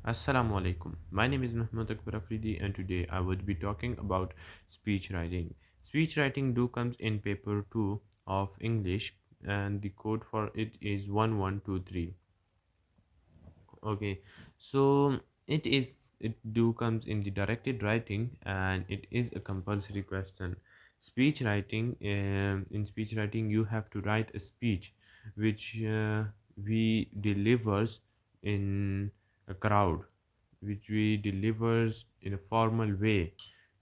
Assalamu alaikum. My name is Mahmoud Akbar Afridi, and today I would be talking about speech writing. Speech writing do comes in paper 2 of English, and the code for it is 1123. Okay, so it do comes in the directed writing, and it is a compulsory question. Speech writing, in speech writing you have to write a speech which we delivers in a crowd, which we delivers in a formal way.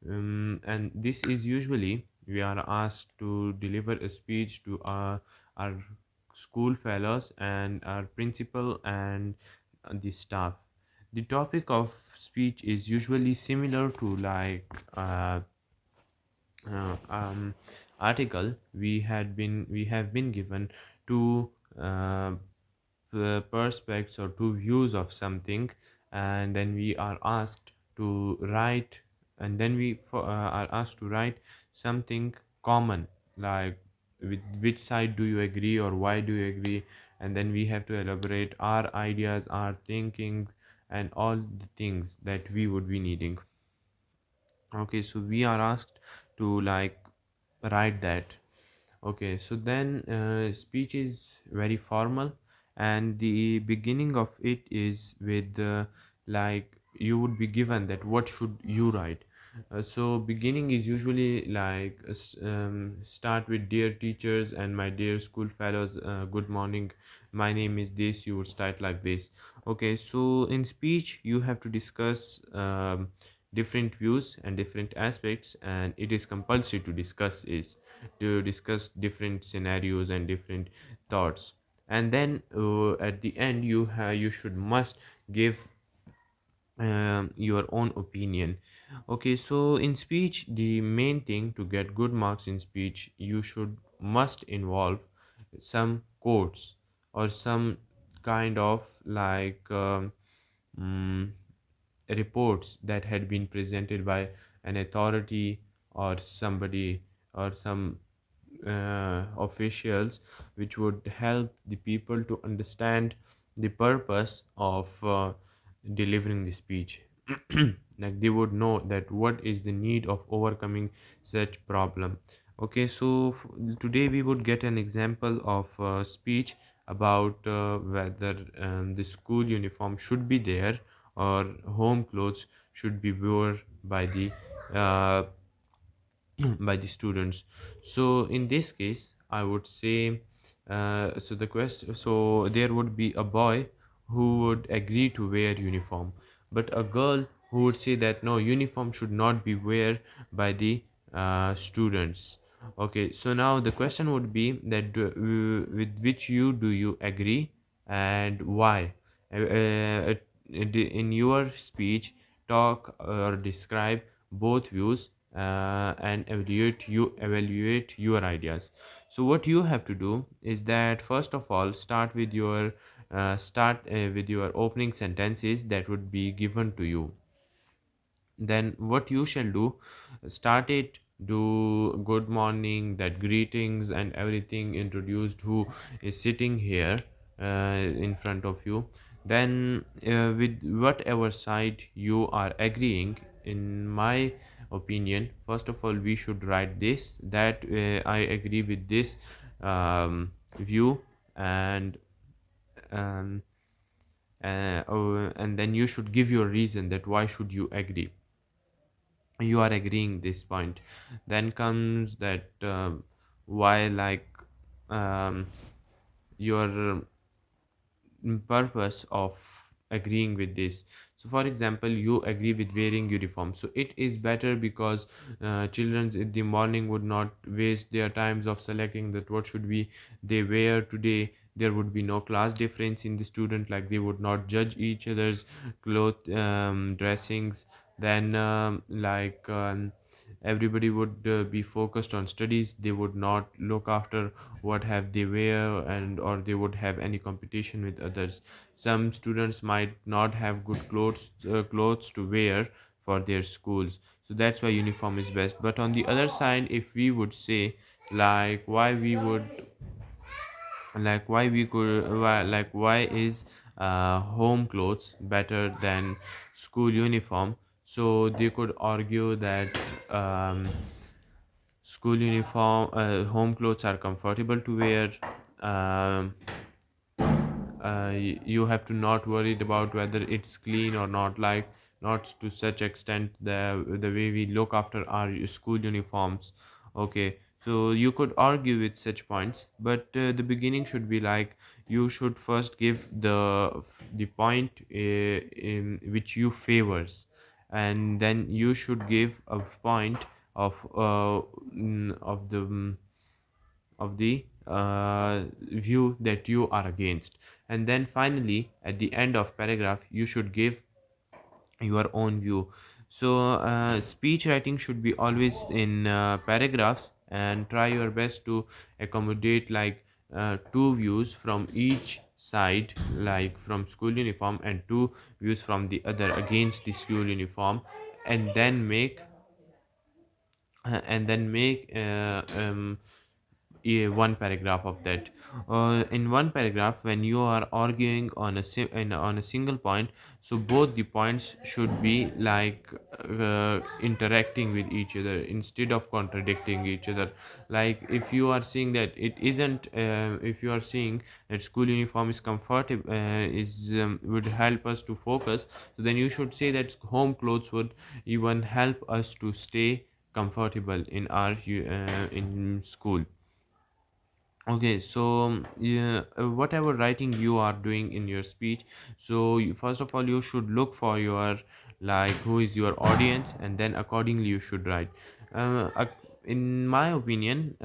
And this is usually we are asked to deliver a speech to our school fellows and our principal and the staff. The topic of speech is usually similar to uh, um, article we have been given two uh, perspectives or two views of something, and then we are asked to write, and then are asked to write something common, like with which side do you agree or why do you agree, and then we have to elaborate our ideas, our thinking, and all the things that we would be needing. Okay, so we are asked to write that. Okay, so then speech is very formal, and the beginning of it is with you would be given that what should you write. So beginning is usually start with dear teachers and my dear school fellows. Good morning. My name is this. You would start like this. Okay, so in speech you have to discuss different views and different aspects, and it is compulsory to discuss different scenarios and different thoughts. And then at the end you should must give your own opinion. Okay, so in speech the main thing to get good marks in speech, you should must involve some quotes or some kind of mm, reports that had been presented by an authority or somebody or some officials, which would help the people to understand the purpose of delivering the speech. Like they would know that what is the need of overcoming such problem. Okay, so today we would get an example of speech about whether the school uniform should be there or home clothes should be worn by the uh, by the students. So in this case I would say, so there would be a boy who would agree to wear uniform, but a girl who would say that no, uniform should not be wear by the students. Okay, so now the question would be that with which you do you agree and why. In your speech, talk or describe both views and evaluate your ideas. So what you have to do is that first of all start with your opening sentences that would be given to you. Then what you shall do, start it, do good morning, that greetings and everything introduced who is sitting here in front of you. Then with whatever side you are agreeing, in my opinion, first of all we should write this, that I agree with this view, and um, and then you should give your reason that why should you are agreeing this point. Then comes that why, um, your purpose of agreeing with this. So for example, you agree with wearing uniform, so it is better because children in the morning would not waste their times of selecting that what should be they wear today. There would be no class difference in the student, like they would not judge each other's cloth dressings. Then everybody would be focused on studies. They would not look after what have they wear, and or they would have any competition with others. Some students might not have good clothes to wear for their schools, so that's why uniform is best. But on the other side, if we would say like why we would like why we could why, like why is home clothes better than school uniform. So they could argue that school uniform, home clothes are comfortable to wear. Um, you have to not worried about whether it's clean or not, like not to such extent the way we look after our school uniforms. Okay, so you could argue with such points, but the beginning should be like you should first give the point in which you favors, and then you should give a point of of the view that you are against, and then finally at the end of paragraph you should give your own view. So speech writing should be always in paragraphs, and try your best to accommodate like two views from each side, like from school uniform, and two views from the other against the school uniform, and then make one paragraph of that. In one paragraph, when you are arguing on on a single point, so both the points should be like interacting with each other instead of contradicting each other. Like if you are saying that it isn't, if you are saying that school uniform is comfortable, is would help us to focus, so then you should say that home clothes would even help us to stay comfortable in our in school. Okay, so yeah, whatever writing you are doing in your speech, so first of all you should look for your, like, who is your audience, and then accordingly you should write. In my opinion,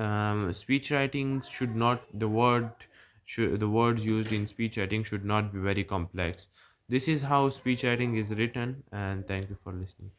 speech writing should not, the words used in speech writing should not be very complex. This is how speech writing is written, and thank you for listening.